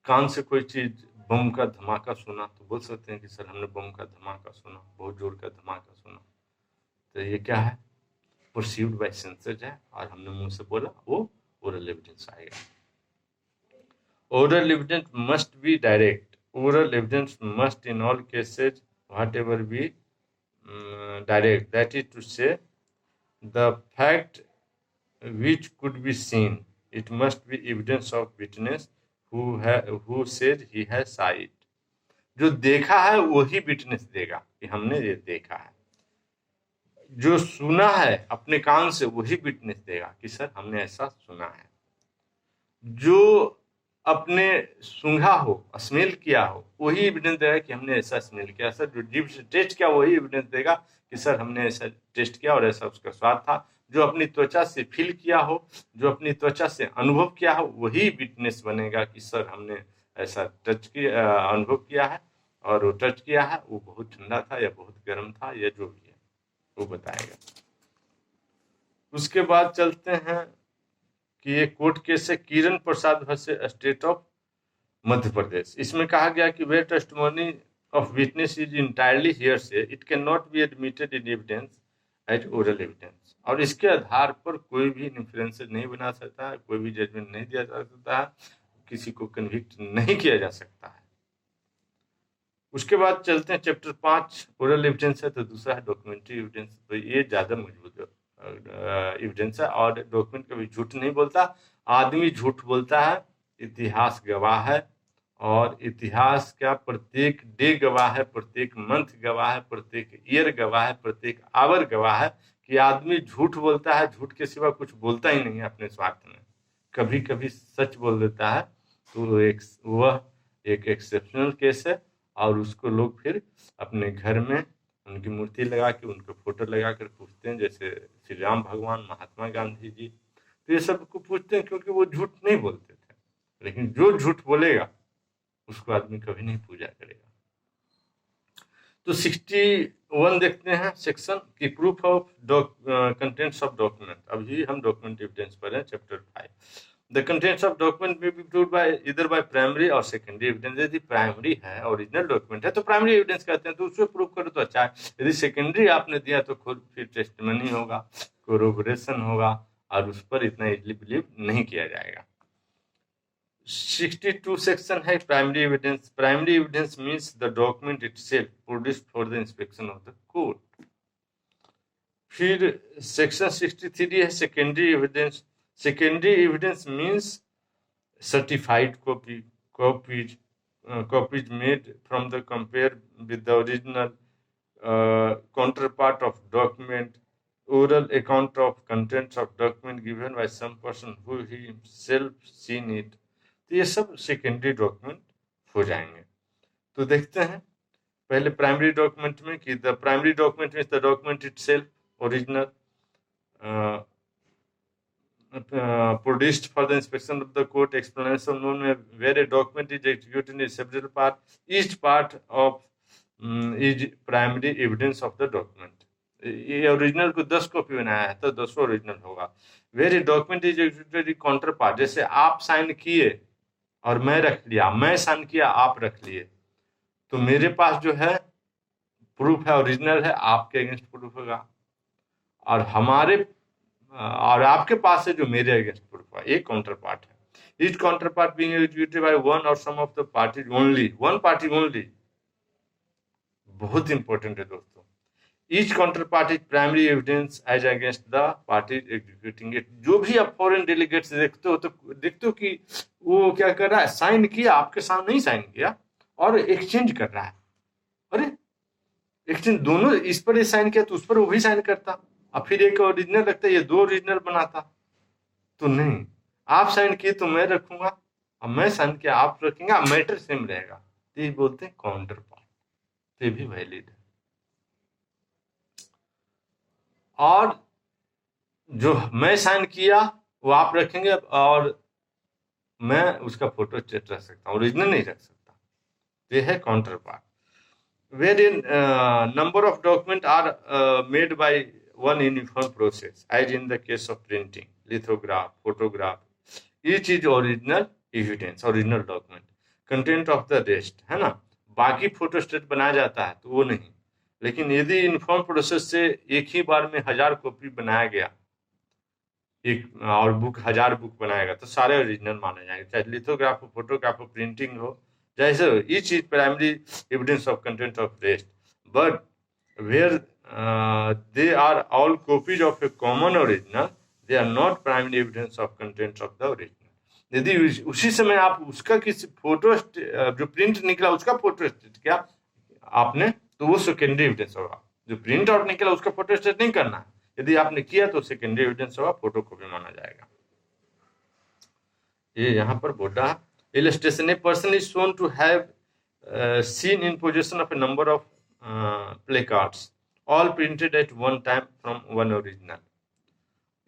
कान से कोई चीज बम का धमाका सुना तो बोल सकते हैं कि सर हमने बम का धमाका सुना, बहुत जोर का धमाका सुना। तो ये क्या है? परसीव्ड बाय सेंसेस है, और हमने मुंह से बोला, वो ओरल एविडेंस आएगा। Oral evidence must be direct. Oral evidence must in all cases what ever be direct, that is to say, the fact which could be seen, it must be evidence of witness who said he has saw it. जो देखा है वही witness देगा कि हमने ये देखा है। जो सुना है अपने कान से वही विटनेस देगा कि सर हमने ऐसा सुना है। जो अपने सूंघा हो, स्मेल किया हो, वही एविडेंस देगा कि हमने ऐसा स्मेल किया। सर जो जीभ से टेस्ट किया वही एविडेंस देगा कि सर हमने ऐसा टेस्ट किया और ऐसा उसका स्वाद था। जो अपनी त्वचा से फील किया हो, जो अपनी त्वचा से अनुभव किया हो, वही विटनेस बनेगा कि सर हमने ऐसा टच किया, अनुभव किया है, और वो टच किया है, वो बहुत ठंडा था या बहुत गर्म था या जो भी है वो बताएगा। उसके बाद चलते हैं कि ये कोर्ट केस है Kiran Prasad versus state of Madhya Pradesh. इसमें कहा गया कि where testimony of witness is entirely hearsay, it cannot be admitted in evidence as oral evidence. और इसके आधार पर कोई भी इन्फ्लुएंसर नहीं बना सकता है, कोई भी जजमेंट नहीं दिया जा सकता है, किसी को कन्विक्ट नहीं किया जा सकता है। उसके बाद चलते हैं चैप्टर 5, ओरल एविडेंस है, तो दूसरा है डॉक्यूमेंट्री एविडेंस। तो ये ज्यादा मजबूत एविडेंस है, और डॉक्यूमेंट कभी झूठ नहीं बोलता। आदमी झूठ बोलता है, इतिहास गवाह है, और इतिहास का प्रत्येक डे गवाह है, प्रत्येक मंथ गवाह है, प्रत्येक ईयर गवाह है, प्रत्येक आवर गवाह है कि आदमी झूठ बोलता है, झूठ के सिवा कुछ बोलता ही नहीं है अपने स्वार्थ में। कभी कभी सच बोल देता है, तो वह एक एक्सेप्शनल केस है, और उसको लोग फिर अपने घर में उनकी मूर्ति लगा के, उनको फोटो लगा कर पूछते हैं, जैसे श्री राम भगवान, महात्मा गांधी जी। तो ये सब को पूछते हैं क्योंकि वो झूठ नहीं बोलते थे। लेकिन जो झूठ बोलेगा उसको आदमी कभी नहीं पूजा करेगा। तो 61 देखते हैं सेक्शन की proof of contents of document. अभी हम डॉक्यूमेंट एविडेंस पर हैं, chapter 5। The contents of document may be proved by either by primary or secondary evidence। यदि प्राइमरी है, ओरिजिनल डॉक्यूमेंट है, तो प्राइमरी एविडेंस कहते हैं, तो उसको प्रूव करो तो अच्छा है। यदि सेकेंडरी आपने दिया तो खुद फिर टेस्टिमनी होगा, कोरोबोरेशन होगा, और उस पर इतना इजली बिलीव नहीं किया जाएगा। 62 सेक्शन है primary evidence. Primary evidence means the document itself produced for the inspection of the court. फिर सेक्शन 63 है secondary evidence. Secondary evidence means certified copies made from the compare with the original counterpart of document, oral account of contents of document given by some person who he himself seen it। तो ये सब secondary document हो जाएंगे। तो देखते हैं पहले primary document में कि the primary document means the document itself original produced for the inspection of the court। explanation known where a document is executed in several parts, each part of is primary evidence of the document। ये original को 10 copy बनाया है तो 10 original होगा। Where a document is executed counterpart, जैसे आप sign किए और मैं रख लिया, मैं साइन किया आप रख लिए, तो मेरे पास जो है प्रूफ है, ओरिजिनल है, आपके अगेंस्ट प्रूफ होगा, और हमारे और आपके पास है जो मेरे अगेंस्ट प्रूफ है, एक काउंटर पार्ट है। Each counter part being executed by one और some of the parties only, one party only, बहुत इंपॉर्टेंट है दोस्तों। Each counter part is primary evidence as against the parties executing it. जो भी आप फॉरेन डेलीगेट्स देखते हो तो देखते हो कि वो क्या कर रहा है, साइन किया, आपके सामने नहीं साइन किया, और एक्सचेंज कर रहा है। अरे एक्सचेंज, दोनों इस पर साइन किया तो उस पर वो भी साइन करता, और फिर एक ओरिजिनल रखता, ये 2 ओरिजिनल बनाता। तो नहीं, आप साइन किए तो मैं रखूंगा, और मैं साइन किया आप रखेंगे, मैटर सेम रहेगा। तो ये बोलते हैं काउंटर पार्ट, तो ये भी वैलिड है। और जो मैं साइन किया वो आप रखेंगे, और मैं उसका फोटो स्टेट रख सकता हूँ, ओरिजिनल नहीं रख सकता। तो ये है counter part. wherein number of documents are made by one uniform process, as in the case of printing, lithograph, photograph, each is original evidence, original document। Content of the rest, है ना, बाकी photostat बनाया जाता है तो वो नहीं। लेकिन यदि इन्फॉर्म प्रोसेस से एक ही बार में 1000 कॉपी बनाया गया, एक और बुक 1000 बुक बनाएगा तो सारे ओरिजिनल माने जाएंगे, चाहे लिथोग्राफ हो, फोटोग्राफ हो, प्रिंटिंग हो, जैसे हो, each is primary evidence of content of rest, but where they are all copies of a common original, they are not primary evidence of content of the original। यदि उसी समय आप उसका किसी फोटो जो प्रिंट निकला उसका फोटो स्टेट किया आपने तो वो सेकेंडरी एविडेंस होगा। जो प्रिंट आउट निकला उसका फोटो स्टेट नहीं करना है, यदि आपने किया तो सेकेंडरी एविडेंस होगा, फोटो कॉपी माना जाएगा। ये यहाँ पर बोल रहा है illustration, a person is shown to have seen in possession of a number of placards all printed at one time from one original.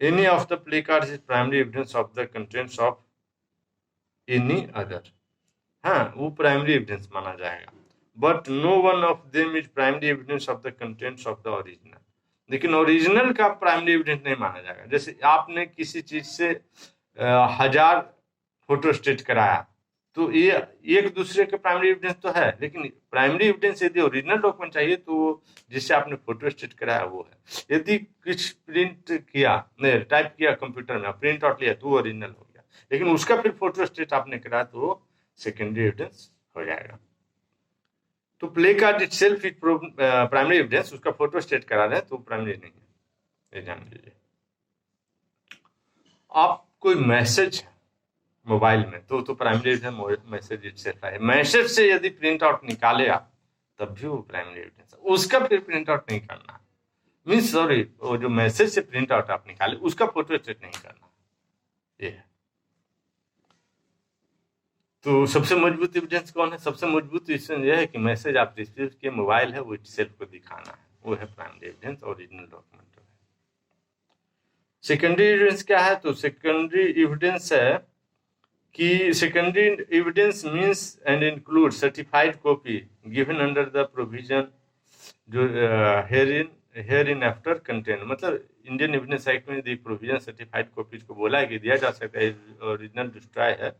Any of the play cards is primary evidence of the contents of any other। हाँ, वो primary evidence माना जाएगा, but no one of them is primary evidence of the contents of the original. लेकिन original का primary evidence नहीं माना जाएगा। जैसे आपने किसी चीज से 1000 फोटो स्टेट कराया तो ये एक दूसरे के प्राइमरी एविडेंस तो है, लेकिन प्राइमरी एविडेंस यदि ओरिजिनल डॉक्यूमेंट चाहिए तो जिससे आपने फोटो स्टेट कराया वो है। यदि कुछ प्रिंट किया, नहीं टाइप किया कंप्यूटर में, प्रिंट आउट लिया तो ओरिजिनल हो गया, लेकिन उसका फिर फोटो स्टेट आपने कराया तो सेकेंडरी एविडेंस हो जाएगा। तो play card it self is primary evidence, उसका फोटो स्टेट करा रहे हैं तो प्राइमरी नहीं है, ये जान लीजिए। आप कोई मैसेज मोबाइल में तो प्राइमरी एविडेंस मैसेज इटसेल्फ है। मैसेज से यदि प्रिंट आउट निकाले आप तब भी वो प्राइमरी एविडेंस है, उसका फिर प्रिंट आउट नहीं करना, मीन्स सॉरी वो जो मैसेज से प्रिंट आउट आप निकाले उसका फोटो स्टेट नहीं करना, ये है। तो सबसे मजबूत एविडेंस कौन है? सबसे मजबूत एविडेंस यह है कि मैसेज आप रिसीव किए, मोबाइल है, वो इटसेल्फ को दिखाना है, वो है प्राइमरी एविडेंस, ओरिजिनल डॉक्यूमेंट है। सेकेंडरी एविडेंस क्या है? तो सेकेंडरी एविडेंस है कि secondary evidence means and include certified copy given under the provision जो हेयर इन आफ्टर कंटेंट, मतलब इंडियन एविडेंस एक्ट में यदि प्रोविजन सर्टिफाइड कॉपीज को बोला है कि दिया जा सकता है, ओरिजिनल डिस्ट्रॉय है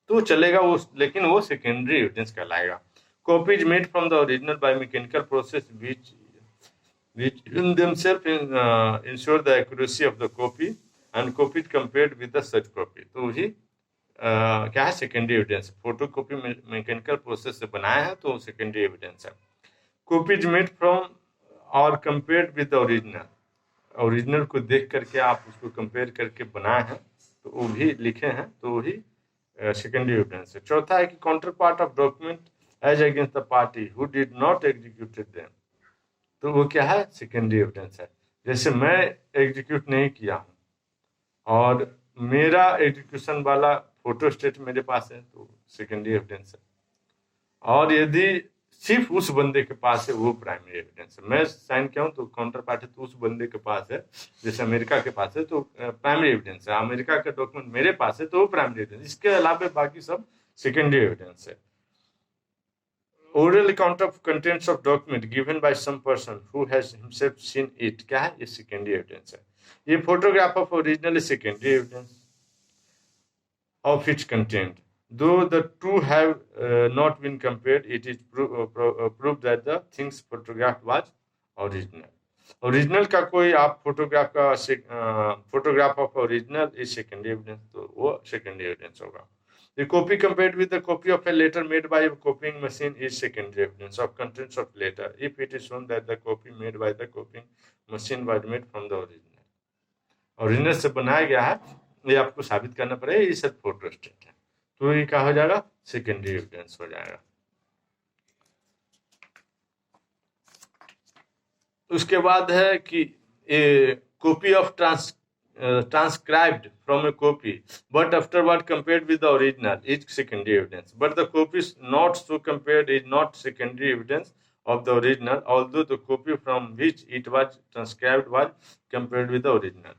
तो चलेगा वो, लेकिन वो सेकेंडरी एविडेंस कहलाएगा। Copies made from the original by mechanical process which in themselves ensure the accuracy of the copy and copies compared with the such copy, तो वही क्या है? Secondary evidence. Photo copy mechanical process से बनाया है तो secondary evidence है। Copies made from और कंपेयर्ड विद ओरिजिनल, ओरिजिनल को देख करके आप उसको कंपेयर करके बनाए हैं तो वो भी लिखे हैं तो वही सेकेंडरी एविडेंस है। चौथा है कि counterpart of document as against the party who did not executed them, तो वो क्या है? सेकेंडरी एविडेंस है। जैसे मैं एग्जीक्यूट नहीं किया हूँ और मेरा एग्जीक्यूशन वाला फोटो स्टेट मेरे पास है तो सेकेंडरी एविडेंस है। और यदि सिर्फ उस बंदे के पास है वो प्राइमरी एविडेंस है। मैं साइन किया हूँ तो काउंटर पार्ट है तो उस बंदे के पास है, जैसे अमेरिका के पास है तो प्राइमरी एविडेंस है। अमेरिका का डॉक्यूमेंट मेरे पास है तो वो प्राइमरी एविडेंस, इसके अलावा बाकी सब सेकेंडरी एविडेंस है। Oral account of contents of document given by some person who has himself seen it, क्या है? ये सेकेंडरी एविडेंस है। ये photograph of original secondary evidence of its content. Though the two have not been compared, it is proved that the things photographed was original. Original का कोई आप photograph का photograph of original is secondary evidence, तो वो secondary evidence होगा। The copy compared with the copy of a letter made by a copying machine is secondary evidence of contents of letter if it is shown that the copy made by the copying machine was made from the original। Original से बनाया गया है ये आपको साबित करना पड़ेगा, ये सब फोटो स्टेट है तो ये क्या हो जाएगा? सेकेंडरी एविडेंस हो जाएगा। उसके बाद है कि ए copy of transcribed from a copy but afterward compared with the original is secondary evidence, but the copy is not so compared is not secondary evidence of the original, although the copy from which it was transcribed was compared with the original।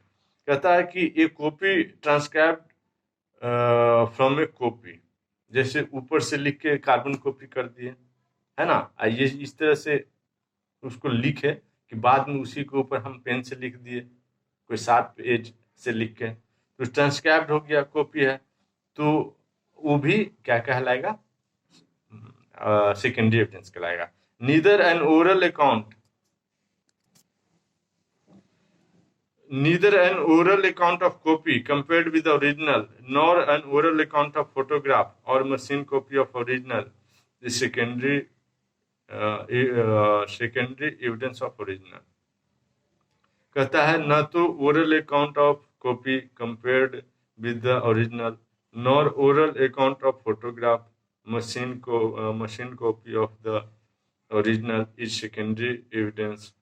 कहता है कि ये copy transcribed from A copy, जैसे ऊपर से लिख के carbon copy कर दिए है ना, ये इस तरह से उसको लिखे कि बाद में उसी के ऊपर हम पेन से लिख दिए कोई 7 पेज से लिख के, तो ट्रांसक्राइब्ड हो गया, कॉपी है, तो वो भी क्या कहलाएगा? सेकेंडरी एविडेंस कहलाएगा। Neither N oral account Neither an oral account of copy compared with the original, nor an oral account of photograph or machine copy of original is secondary evidence of original. कहता है न तो oral account of copy compared with the original, nor oral account of photograph machine copy of the original is secondary evidence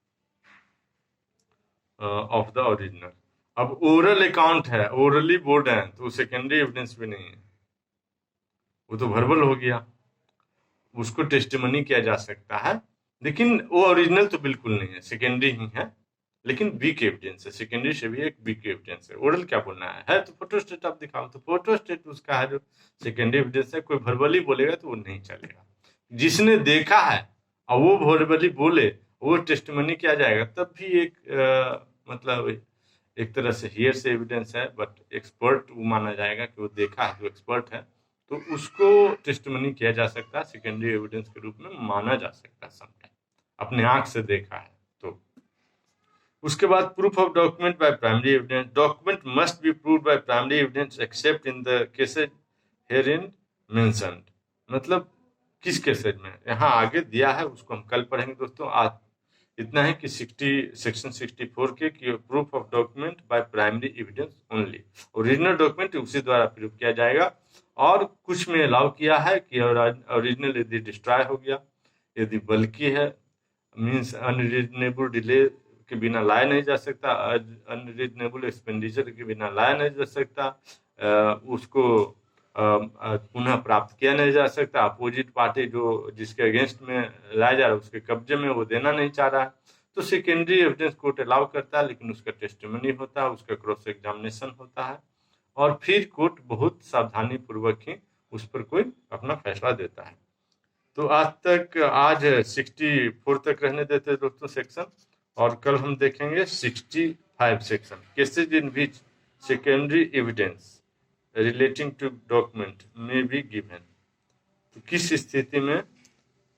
of the original. अब oral account है, orally बोल रहे हैं, तो सेकेंडरी एविडेंस भी नहीं है, वो तो वर्बल हो गया, उसको टेस्टिमनी किया जा सकता है, लेकिन वो ओरिजिनल तो बिल्कुल नहीं है, सेकेंडरी ही है, लेकिन वीक एविडेंस है, सेकेंडरी से भी एक वीक एविडेंस है। ओरल क्या बोलना है तो फोटोस्टेट आप दिखाओ, तो फोटोस्टेट उसका है जो सेकेंडरी एविडेंस है। कोई वर्बली बोलेगा तो वो नहीं चलेगा, जिसने देखा है और वो वर्बली बोले वो टेस्टिमनी किया जाएगा, तब भी एक मतलब एक तरह से हियर से एविडेंस है, बट एक्सपर्ट वो माना जाएगा कि वो देखा है, जो एक्सपर्ट है, तो उसको टेस्टिमनी किया जा सकता है, सेकेंडरी एविडेंस के रूप में माना जा सकता है, समटाइम अपने आंख से देखा है तो। उसके बाद proof of document by primary evidence. Document must be proved by primary evidence except in the cases herein mentioned. मतलब किस केसेज में, यहाँ आगे दिया है, उसको हम कल पढ़ेंगे दोस्तों। आज इतना है कि सेक्शन 64 के कि proof of document by primary evidence only, original document उसी द्वारा प्रूफ किया जाएगा। और कुछ में अलाउ किया है कि ओरिजिनल यदि डिस्ट्रॉय हो गया, यदि बल्कि है, मीन्स अनरीजनेबल डिले के बिना लाया नहीं जा सकता, अनरीजनेबल एक्सपेंडिचर के बिना लाया नहीं जा सकता, उसको पुनः प्राप्त किया नहीं जा सकता, अपोजिट पार्टी जो जिसके अगेंस्ट में लाया जा रहा है उसके कब्जे में वो देना नहीं चाह रहा है, तो सेकेंडरी एविडेंस कोर्ट अलाउ करता है, लेकिन उसका टेस्टिमनी होता है, उसका क्रॉस एग्जामिनेशन होता है, और फिर कोर्ट बहुत सावधानी पूर्वक ही उस पर कोई अपना फैसला देता है। तो आज 64 तक रहने देते हैं दोस्तों सेक्शन, और कल हम देखेंगे 65 section, cases in which secondary evidence relating to document में भी गिवन। तो किस स्थिति में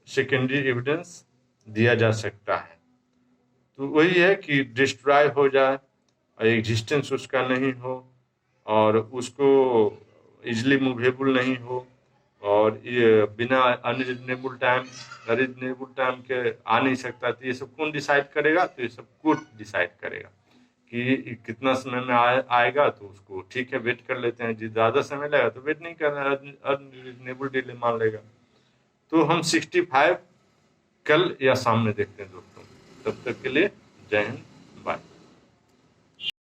सेकेंडरी एविडेंस दिया जा सकता है, तो वही है कि डिस्ट्रॉय हो जाए, एग्जिस्टेंस उसका नहीं हो, और उसको इजली मूवेबल नहीं हो, और ये बिना अनरीजनेबल टाइम के आ नहीं सकता, तो ये सब कौन डिसाइड करेगा, तो ये सब कोर्ट डिसाइड करेगा कि कितना समय में आएगा, तो उसको ठीक है वेट कर लेते हैं, जिस ज़्यादा समय लगेगा तो वेट नहीं करना, अनरीजनेबल डिले मान लेगा। तो हम 65 कल या शाम में देखते हैं दोस्तों। तब तक के लिए जय हिंद।